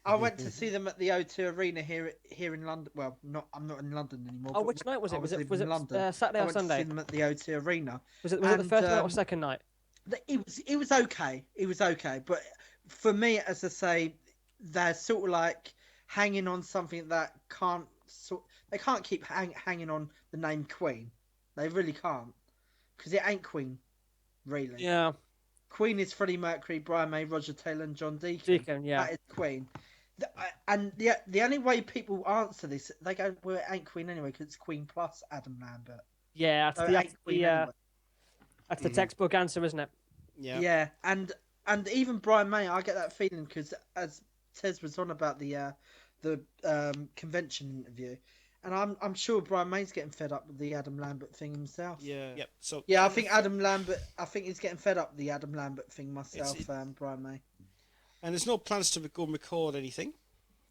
I went to see them at the O2 Arena here in London. Well, I'm not in London anymore. Oh, which night was it? Was it London. Saturday or Sunday? I went to see them at the O2 Arena. Was it the first night or second night? It was okay. It was okay, but for me, as I say, they're sort of like hanging on something that they can't keep hanging on the name Queen. They really can't, because it ain't Queen, really. Yeah. Queen is Freddie Mercury, Brian May, Roger Taylor, and John Deacon. Deacon, yeah. That is Queen. And the only way people answer this, they go, well, it ain't Queen anyway, because it's Queen plus Adam Lambert. Yeah, that's anyway. That's the textbook answer, isn't it? Yeah. Yeah, and even Brian May, I get that feeling, because as Tez was on about the convention interview, and I'm sure Brian May's getting fed up with the Adam Lambert thing himself. Yeah. Yep. So yeah, I think he's getting fed up with the Adam Lambert thing myself. Brian May. And there's no plans to go and record anything.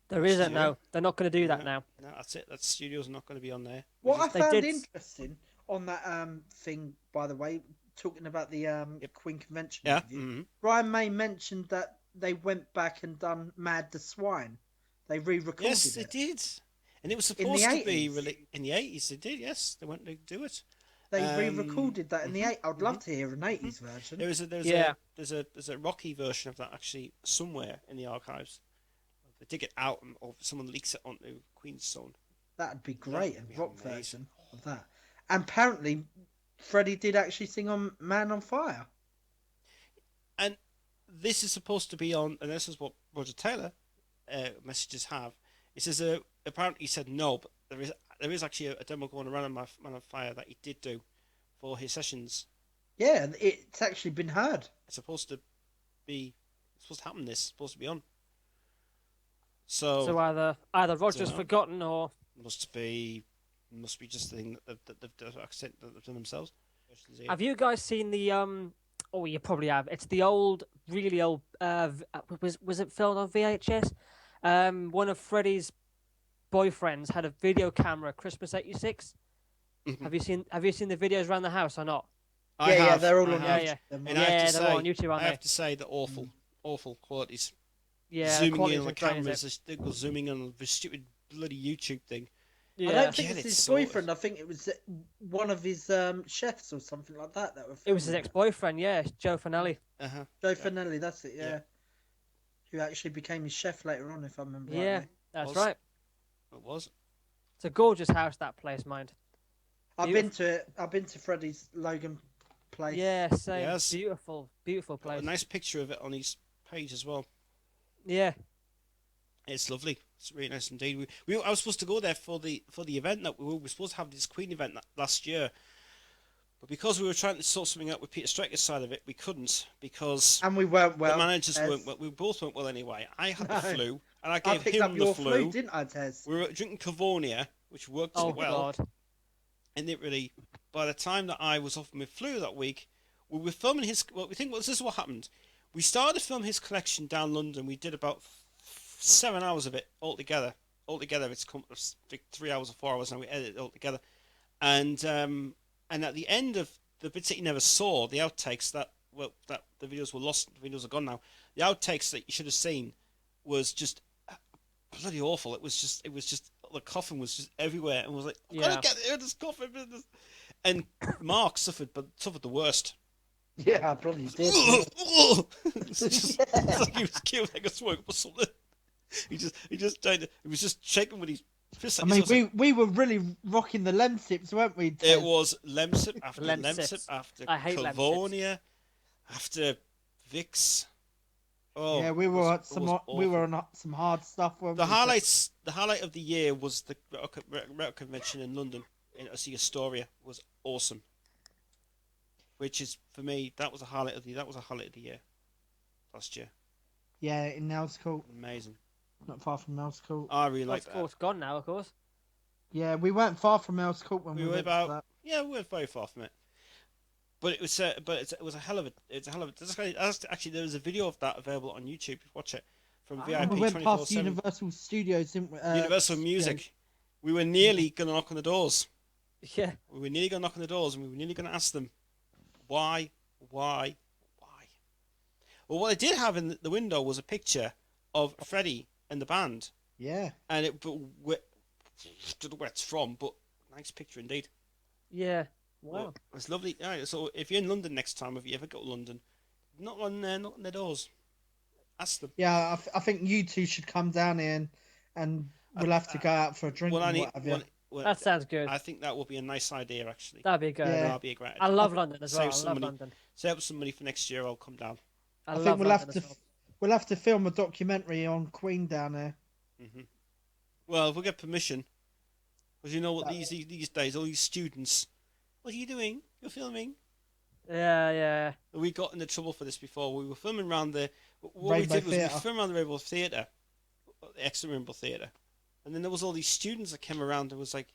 There isn't. No, they're not going to do that now. No, that's it. That studio's not going to be on there. What I found interesting on that thing, by the way, talking about the Queen convention interview, Mm-hmm. Brian May mentioned that they went back and done Mad the Swine. They re-recorded it. Yes, they did. And it was supposed to be in the 80s. They did, yes. They went to do it. They re-recorded that in the 80s. I'd love to hear an 80s version. There's a Rocky version of that actually somewhere in the archives. They dig it out or someone leaks it onto Queen's Zone. That'd be great, a rock version of that. And apparently, Freddie did actually sing on Man on Fire. And this is supposed to be on, and this is what Roger Taylor messages have. It says apparently he said no, but there is actually a demo going around on my Man on Fire that he did do for his sessions. Yeah, it's actually been heard. It's supposed to happen. This is supposed to be on. So either Roger's forgotten or must be just the thing that they've done themselves. Have you guys seen the Oh, you probably have. It's the old, really old. Was it filmed on VHS? One of Freddie's boyfriends had a video camera, Christmas '86. Have you seen the videos around the house or not? Yeah, they're all on YouTube. They're all on YouTube. I have to say the awful qualities. Yeah, zooming in on the cameras, they go zooming in on the stupid bloody YouTube thing. Yeah. I don't think it's his boyfriend. I think it was one of his chefs or something like that. It was his ex-boyfriend, yeah, Joe Finelli. Joe Finelli, that's it, yeah. Who actually became his chef later on, if I remember rightly. Yeah, that's right. It was. It's a gorgeous house, that place, mind. I've been to it. I've been to Freddie's Logan place. Yeah, same. Yes. Beautiful place. Got a nice picture of it on his page as well. Yeah. It's lovely. It's really nice indeed. I was supposed to go there for the event that we were supposed to have this Queen event last year, but because we were trying to sort something out with Peter Striker's side of it, we couldn't because we weren't well. The managers weren't well. We both weren't well anyway. I had the flu, and I gave picked him up your the flu, didn't I, Tez? We were drinking Cavonia, which worked well. God. And it really, by the time that I was off with flu that week, we were filming his. Well, this is what happened. We started to film his collection down London. We did about 7 hours of it altogether. It's like 3 hours or 4 hours, and we edited it all together. And at the end of the bits that you never saw, the outtakes that the videos were lost, the videos are gone now. The outtakes that you should have seen was just bloody awful. It was just the coughing was just everywhere, and was like, I've got to get rid of this coughing business. And Mark suffered the worst. Yeah, I probably did. It's like he was killed like a smoke or something. He was just shaking with his fist. I mean, we were really rocking the Lemsips, weren't we? Ted? It was Lemsip after Lemsip after Cavonia, after Vicks. Oh, yeah, we were on some hard stuff. The highlight of the year was the Retro Convention in London. I see Astoria was awesome. Which is, for me, that was a highlight of the year last year. Yeah, in Nels Court. Amazing. Not far from Nels Court. I really like that. Court's gone now, of course. Yeah, we weren't far from Nels Court when we went to that. Yeah, we weren't very far from it. But it was a hell of a. Actually, there was a video of that available on YouTube. Watch it from VIP. We went past Universal Studios, didn't we? Universal Music. Yeah. We were nearly going to knock on the doors. Yeah. We were nearly going to knock on the doors, and we were nearly going to ask them, why? Well, what I did have in the window was a picture of Freddie and the band. Yeah. And I don't know where it's from, but nice picture indeed. Yeah. Wow. Well, it's lovely. Right, so if you're in London next time, if you ever go to London, knock on their doors. Ask them. Yeah, I think you two should come down here and we'll have to go out for a drink that sounds good. I think that would be a nice idea, actually. That'd be good. Yeah. That'd be a great idea. I love London as well. London. Save up some money for next year. I'll come down. I think we'll have to film a documentary on Queen down there. Mm-hmm. Well, if we get permission, because you know what these days, all these students, what are you doing? You're filming. Yeah. We got into trouble for this before. We were filming around the. What we did was we filmed around the Rainbow Theatre, the ex-Rainbow Theatre, and then there was all these students that came around and was like,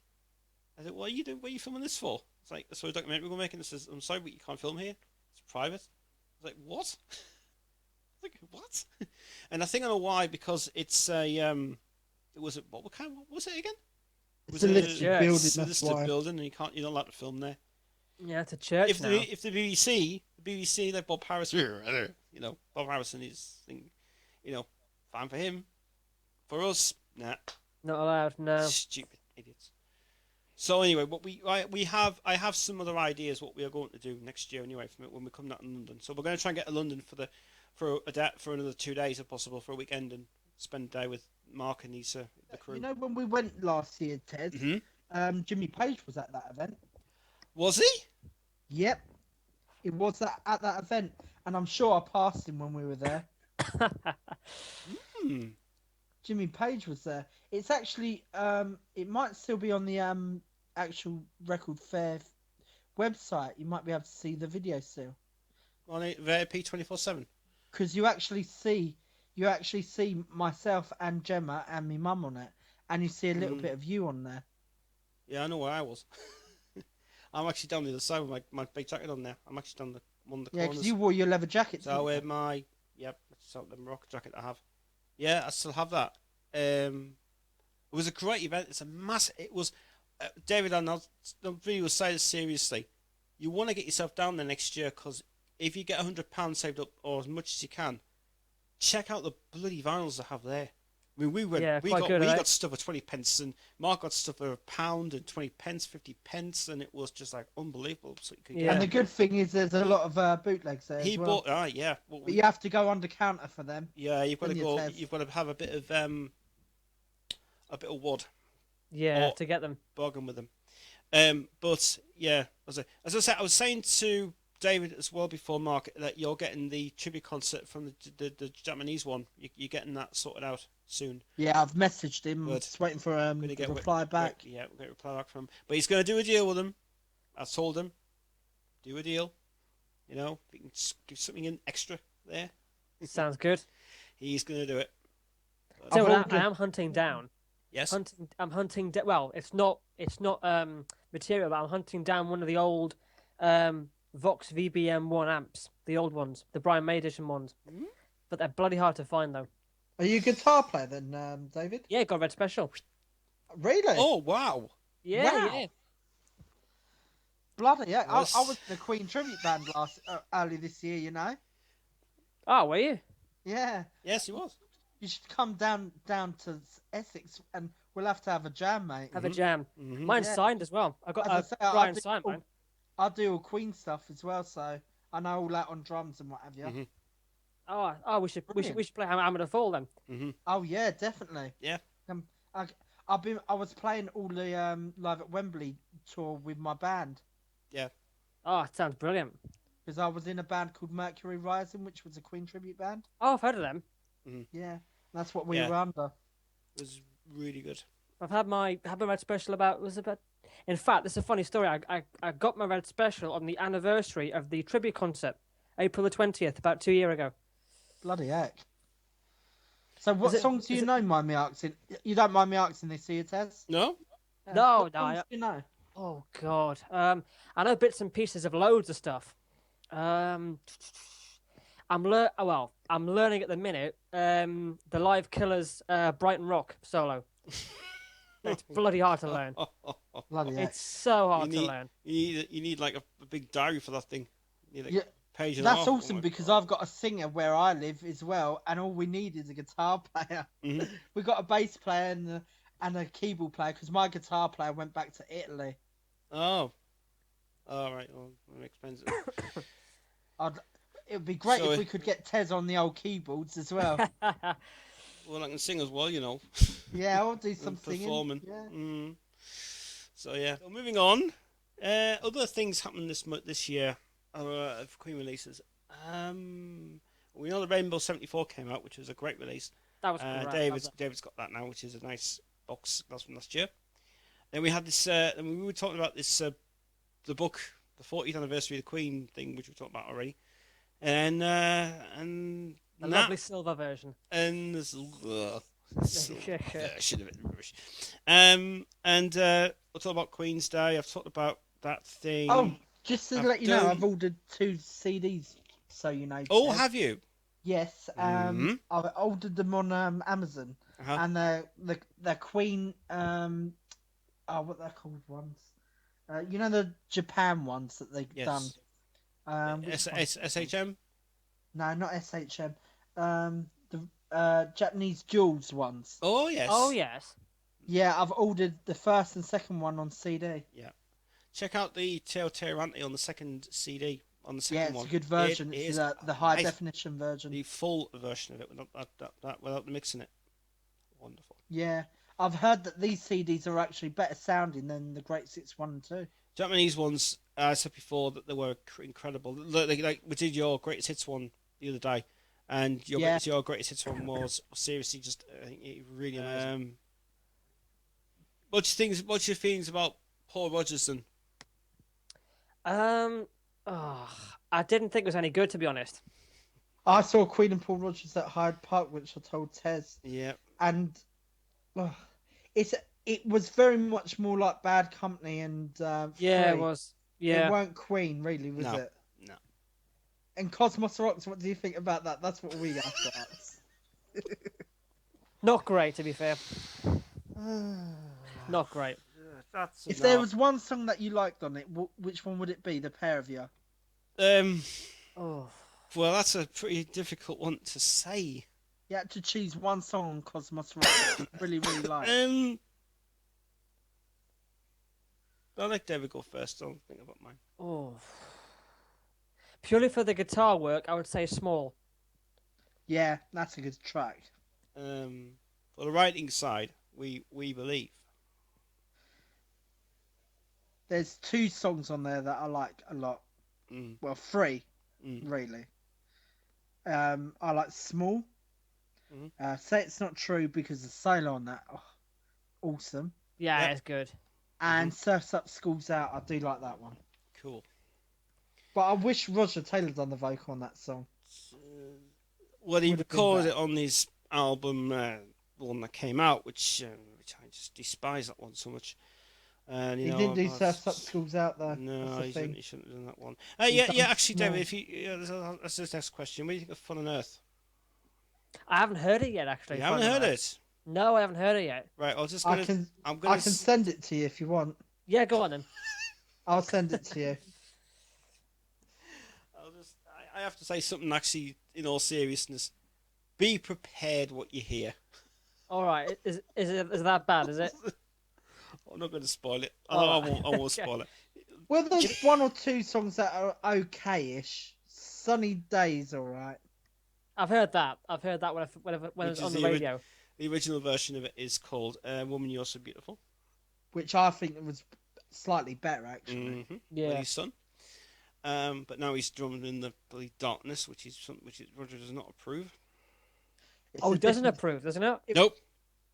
I said, "What are you doing? What are you filming this for?" It's like, "That's what a documentary we're making." It says, "I'm sorry, but you can't film here. It's private." I was like, "What?" What? And I think I know why, because it's a it was what was it again? It was a listed building, and you're not allowed to film there. Yeah, it's a church if the BBC, like Bob Harrison, Bob Harrison is, fine for him. For us, nah, not allowed. No, stupid idiots. So anyway, what I have some other ideas what we are going to do next year anyway from it when we come down to London. So we're going to try and get to London for another 2 days if possible, for a weekend, and spend a day with Mark and the crew. You know, when we went last year, Ted, Jimmy Page was at that event. Was he? Yep. It was at that event, and I'm sure I passed him when we were there. Jimmy Page was there. It's actually it might still be on the actual Record Fair website. You might be able to see the video still. On it, VIP 24/7. Because you actually see myself and Gemma and my mum on it, and you see a little bit of you on there. Yeah, I know where I was. I'm actually down the other side with my big jacket on there. I'm actually down one of the corners. Yeah, because you wore your leather jacket. So I wear my the Morocco jacket I have. Yeah, I still have that. It was a great event. It's a massive. It was David, and I really will say this seriously. You want to get yourself down there next year, because if you get £100 saved up, or as much as you can, check out the bloody vinyls they have there. I mean, we got stuff for 20 pence, and Mark got stuff for £1 and 20 pence, 50 pence, and it was just like unbelievable. So you could And the good thing is there's a lot of bootlegs there. He as well. bought, yeah. But you have to go under counter for them. Yeah, you've got to go. You've got to have a bit of wood. Yeah, to get them. Bargain with them. But yeah, as I said, I was saying to David as well before, Mark, that you're getting the tribute concert from the Japanese one. You're getting that sorted out soon. Yeah, I've messaged him. Good. Just waiting for a reply back. Yeah, we'll get a reply back from him. But he's going to do a deal with them. I told him, do a deal. You know, if you can give something in extra there. Sounds good. He's going to do it. So I am hunting down. Yes. I'm hunting. Well, it's not material, but I'm hunting down one of the old Vox VBM1 amps, the old ones, the Brian May edition ones. But they're bloody hard to find, though. Are you a guitar player then, David? Yeah, got Red Special. Really? Oh, wow. Yeah, Wow. yeah. Bloody yeah! I was in a Queen tribute band early this year. You know. Oh, were you? Yeah. Yes, he was. You should come down to Essex, and we'll have to have a jam, mate. Have a jam. Mine's signed as well. I got Brian signed, man. I do all Queen stuff as well, so I know all that on drums and what have you. Oh, we should play Hammer the Fall then. Oh yeah, definitely. Yeah. I was playing all the Live at Wembley tour with my band. Yeah. Oh, it sounds brilliant. Because I was in a band called Mercury Rising, which was a Queen tribute band. Oh, I've heard of them. Yeah, that's what we were under. It was really good. I've had my Red Special about. In fact, this is a funny story. I got my Red Special on the anniversary of the tribute concert, April the 20th, about 2 years ago. Bloody heck. So what songs do you know, mind me asking? You don't mind me asking this, do you, Tez? No? No. Do you know? Oh, God. I know bits and pieces of loads of stuff. I'm learning at the minute the Live Killers Brighton Rock solo. It's bloody hard to learn. Bloody heck. It's so hard to learn. You need like a big diary for that thing. You need page and That's half. awesome because I've got a singer where I live as well, and all we need is a guitar player. We've got a bass player and a keyboard player because my guitar player went back to Italy. Oh. All right. Well, that explains it. It would be great if we could get Tez on the old keyboards as well. Well, I can sing as well, you know. Yeah, I'll do some performing. singing. Yeah. So yeah. So, moving on. Other things happened this year of Queen releases. We know the Rainbow 74 came out, which was a great release. That was great. David's got that now, which is a nice box. That's from last year. Then we had this. We were talking about this. The book, the 40th anniversary of the Queen thing, which we talked about already, and the lovely silver version. And this silver version of it. And we'll talk about Queen's Day. I've talked about that thing. Oh, just to let you know, I've ordered 2 CDs, so you know. Oh, have you? Yes. I've ordered them on Amazon, and they're Queen. What they're called ones. You know the Japan ones that they've done. SHM? No, not SHM. The Japanese Jewels ones. Oh yes. Oh yes. Yeah, I've ordered the first and second one on CD. Yeah. Check out the Teo Terante on the second CD. On the second one. Yeah, it's a good version. It's the high definition version. The full version of it without mixing it. Wonderful. Yeah. I've heard that these CDs are actually better sounding than the Great 6 1 and 2. Japanese ones, I said before that they were incredible. Like we did your greatest hits one the other day, and your greatest hits one was seriously just really amazing. What's your feelings about Paul Rodgers then? I didn't think it was any good, to be honest. I saw Queen and Paul Rodgers at Hyde Park, which I told Tez. Yeah. And it was very much more like Bad Company and Yeah, it Free. was. Yeah. It weren't Queen, really, was it? No. And Cosmos Rocks, what do you think about that? That's what we have to ask. Not great, to be fair. Not great. If there was one song that you liked on it, which one would it be? The pair of you. Oh. Well, that's a pretty difficult one to say. You had to choose one song on Cosmos Rocks you really, really like. I'll let David go first. I'll think about mine. Oh. Purely for the guitar work, I would say Small. Yeah, that's a good track. For the writing side, we believe. There's 2 songs on there that I like a lot. Well, 3, really. I like Small. Say It's Not True because the solo on that, awesome. Yeah, it's good. And Surf's Up, School's Out, I do like that one. Cool. But I wish Roger Taylor done the vocal on that song. Well, he recorded it on his album, one that came out, which I just despise that one so much. And he didn't do Surf's Up, School's Out though. No, he shouldn't have done that one. Yeah, actually, David, that's the next question. What do you think of Fun on Earth? I haven't heard it yet, actually. You haven't heard it? No, I haven't heard it yet. Right, I can send it to you if you want. Yeah, go on then. I'll send it to you. I have to say something actually, in all seriousness. Be prepared what you hear. All right, is it that bad? Is it? I'm not going to spoil it. I won't spoil it. Well, there's 1 or 2 songs that are okay-ish. Sunny Days, all right. I've heard that. When it was on the radio. The original version of it is called "Woman, You're So Beautiful," which I think was slightly better, actually. Yeah. With his son. But now he's drumming in the bloody darkness, which Roger does not approve. He doesn't approve, doesn't it? Nope.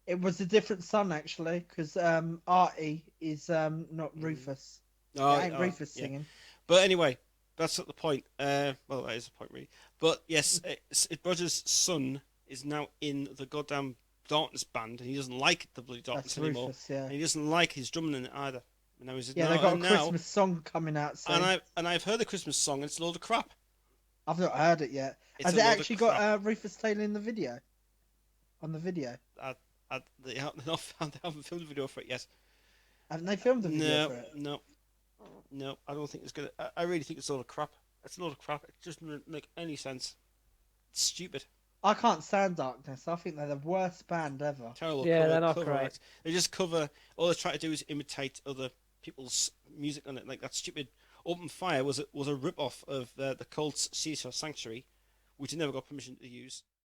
It was a different son, actually, because Artie is not Rufus. It ain't Rufus singing. But anyway, that's not the point. Well, that is the point, really. But yes, Roger's son is now in the goddamn Darkness band, and he doesn't like the bloody Darkness anymore. Rufus, yeah. And he doesn't like his drumming in it either. They've got a Christmas song coming out soon. And I've heard the Christmas song, and it's a load of crap. I've not heard it yet. Has it actually got Rufus Taylor in the video? On the video? They haven't filmed the video for it yet. Haven't they filmed the video for it? No. I don't think it's gonna. I really think it's a load of crap. It's a load of crap. It doesn't make any sense. It's stupid. I can't stand Darkness. I think they're the worst band ever. Terrible. Yeah, they're not great. Act. They just cover. All they try to do is imitate other people's music on it. Like that stupid Open Fire was a rip off of the Cult's Caesar Sanctuary, which they never got permission to use.